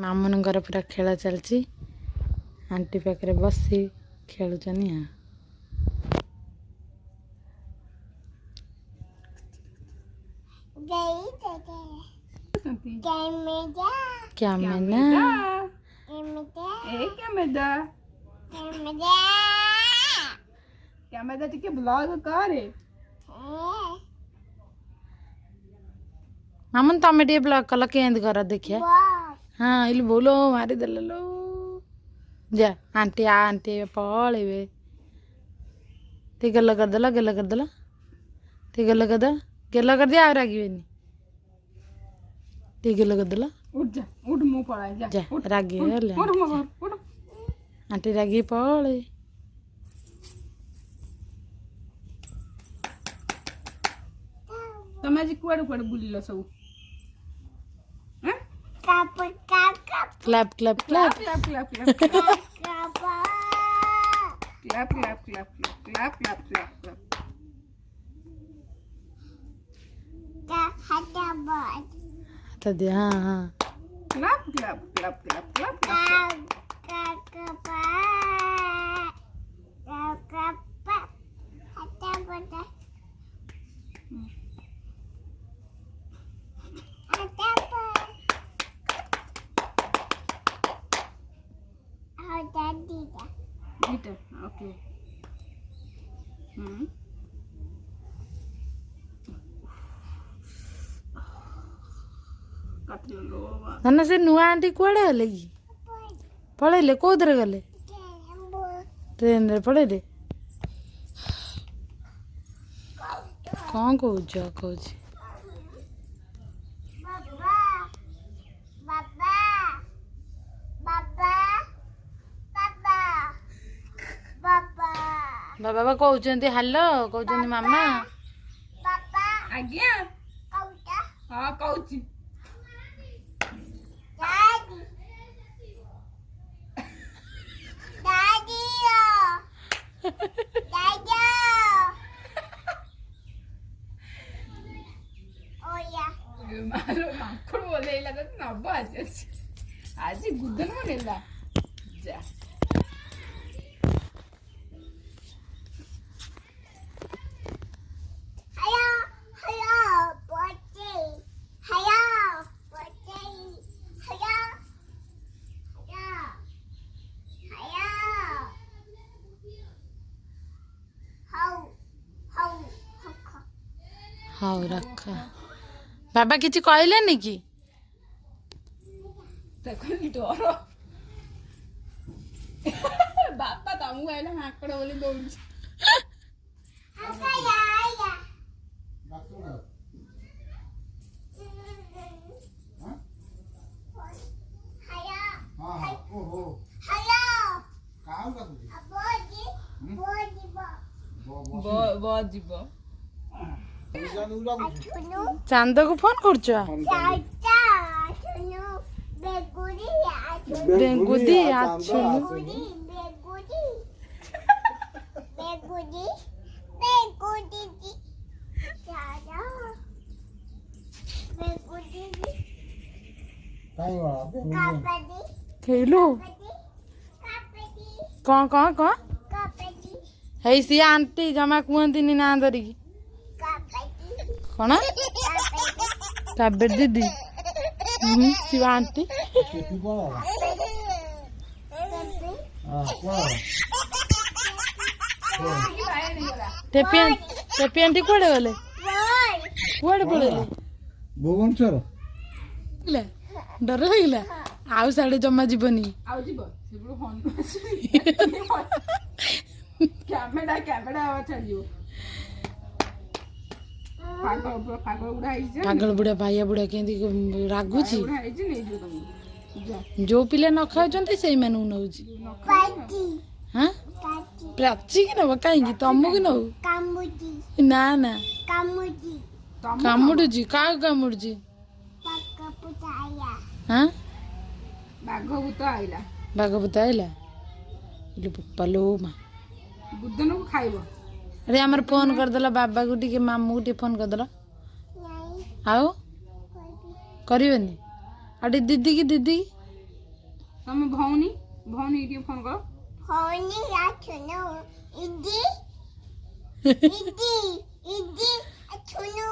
मामूनगर पूरा खेल चलती आंटी पाखे बसी खेलुचनी हाँ क्या मैना टिके ब्लॉग करे मामून तमें टे ब्लॉग कल के कर देखिए हाँ इल बोलो मारी दे लो जा आंटी आंटी पलैबे ते गल करदेल ते गल कर दिया आ रागीबेनी ते गल करदेल उठ जा उठ मुंह पड़ा जा जा रागी गले उठ मुंह उठ आंटी रागी पले तमे आज कुआडे कुआडे बुलिल सब clap clap clap clap clap clap clap clap clap clap clap clap तो दे हाँ हाँ clap clap clap clap clap Jitu, okay. ना से नुआ आंटी कुआड़े गले कि पलैले कौदरे गले ट्रेन रे पलैले कौन कौच कौच बाबा कहते हेलो कहते मामा आज्ञा हाँ कहूँ माकड़ बोले लगा तो नब्बो आज गुदन बोलेला जा हाँ रखा बाबा किसी कहले कि डर बापा तमु आइला माकड़ बोली दौड़ चांद को फोन कर बेंगुदी खेलु कौन कौन कौन है सी आंटी जमा कहती ना धरिकी कौन काबेर दीदी शिव आंटी टेपी आंटी कुआड़े गले कुआड़े पड़ेले भुवनेश्वर डर लगे आउ साढ़े जमा जीवनी कैमेरा कैमेरा पागल बुढ़ा भाइया बुढ़ा के रागुची जो पिले न खाऊँ से नौ हाँ प्राची कि नब कहीं तुमको नौ ना ना कामुड़ी क्या कामुड़ी हाँ बाघभूत आइला बाघभूत आइला पलो माँ गुदन को खाइब अरे हमारे फोन करदेला बाबा को टी मामू को फोन करदेला आओ करनी आ दीदी की तुम भौनी भौनी टिके फोन करो भौनी या सुनो इदी इदी इदी सुनो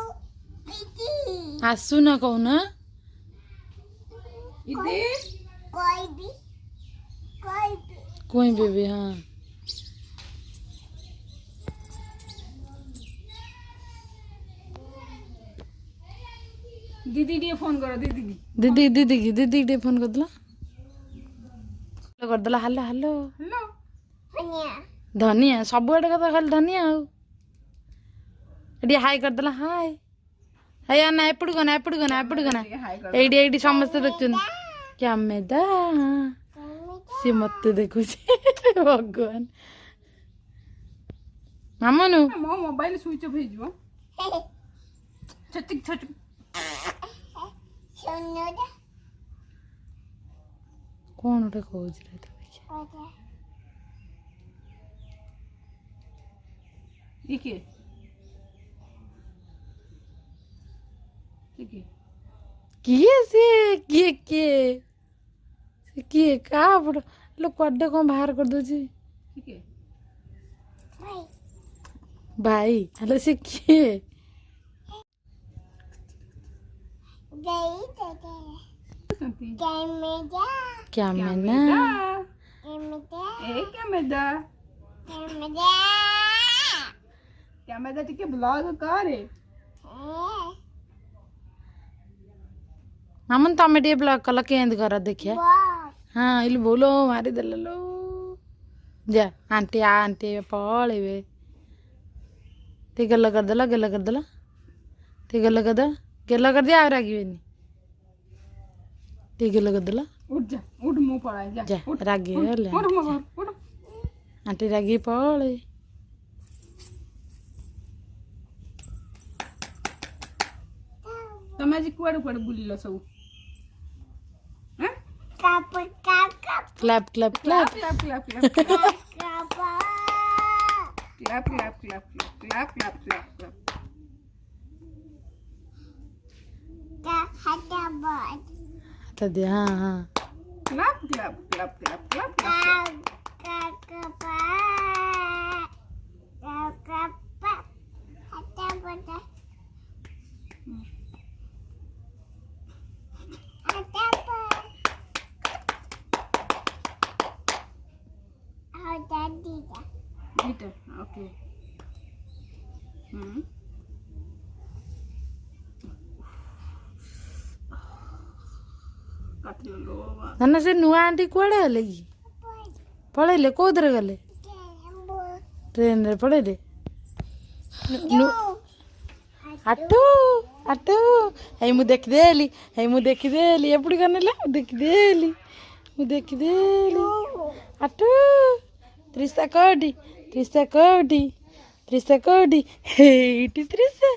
इदी आसू ना कहूना इदे कोई भी कोई बेबी हाँ दीदी टिके फोन करो दीदी की दीदी टे फोन करदेला करदेला हालो हालो हेलो हनिया धनिया सबुआडे कथा खाली धनिया आउ एटी हाई करदेला हाय हाय ना एपड़ गना हाय कर एटी समस्ते देखुन क्या मेदा सी मत देखु भगवान मामनु मो मोबाइल स्विच ऑफ ହେଇଯିବ छटिक छटिक सुनो दा कौन उठे खोज रहे थे ओके इके इके किए का बड़ लोग कड्डे कौन बाहर कर दो जी इके भाई भाई हेलो से किए गई तो क्या मैं ना ए क्या मैं टिके ब्लॉग करे मामन तमें टे ब्लॉक कल के देखिए हाँ इल्ल बोलो मारी देलो जा आंटी आंटी पळेबे ते गल्ला कर देला ते गल्ला कर दिया और रागिबेनी ते गल्ला कर देला उठ जा उठ मुंह पड़ा जा जा रागी हेले उठ मुंह उठ आंटी रागी पळे तमे आज कुआडे कुआडे बुलिलो सब हैं cup clap clap clap clap clap clap clap cup clap clap clap clap clap clap का हटा बॉट तो दे हाँ हाँ clap clap clap clap clap हटा बॉट मीटर ओके काट लो ना से नुआ आंटी कुआडे गले कि पळेले कोदरे गले ट्रेन रे पळेले अट्टू अट्टू हे मु देखिदेली एपड़ी करनेला देखिदेली अट्टू त्रिशा कोडी हेटी त्रिशा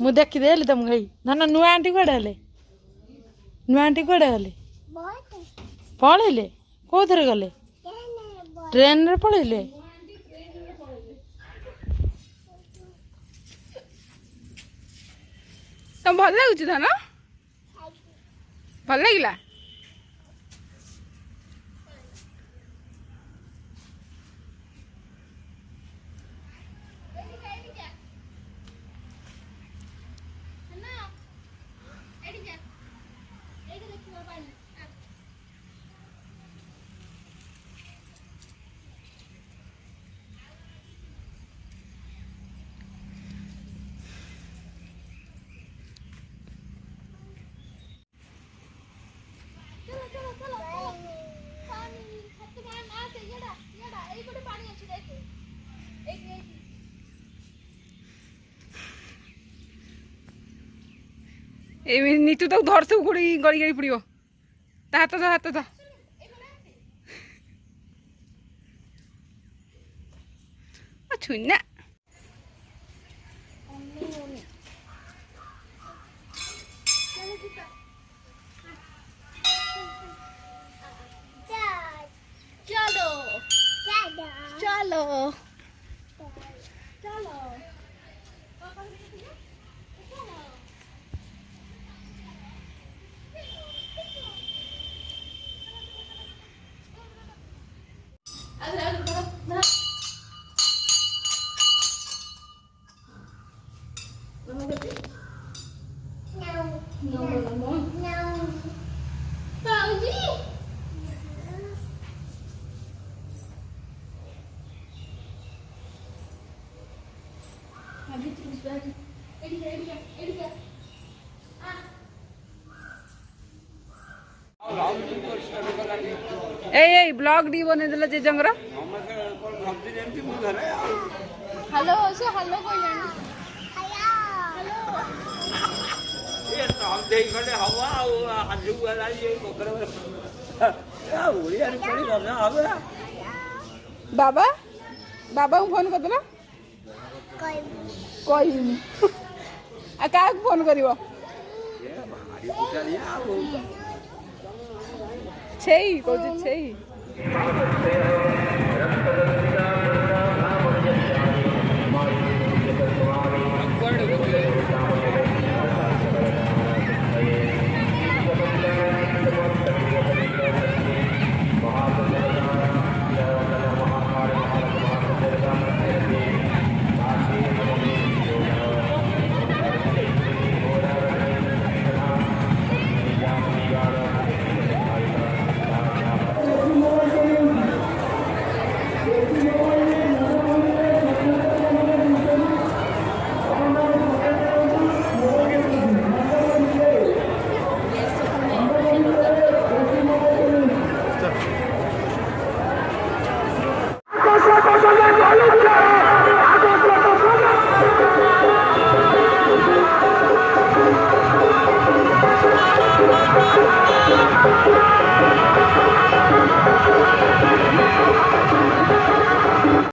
मु देखिदेली तुम गई ना नुआ आंटी कुआडे गले पळेले कोथरे गले ट्रेन रे पळेले तुम भल लगुच था ना भल लगिला नीतू तो धर से गड़ी गड़ी पड़ो हाथ था हाथ था छुना चलो चलो ଏଇ ବ୍ଲଗ ଟି ବନେଇଦେଲା ଜେଜେଙ୍କର। ହ୍ୟାଲୋ ସେ ହ୍ୟାଲୋ କହିଲାଣି। ବାବା ବାବାଙ୍କୁ ଫୋନ କରିଦେଲ। କହିବିନି ଆଉ କାହାକୁ ଫୋନ କରିବ? ଛେଇ କହୁଛି ଛେଇ।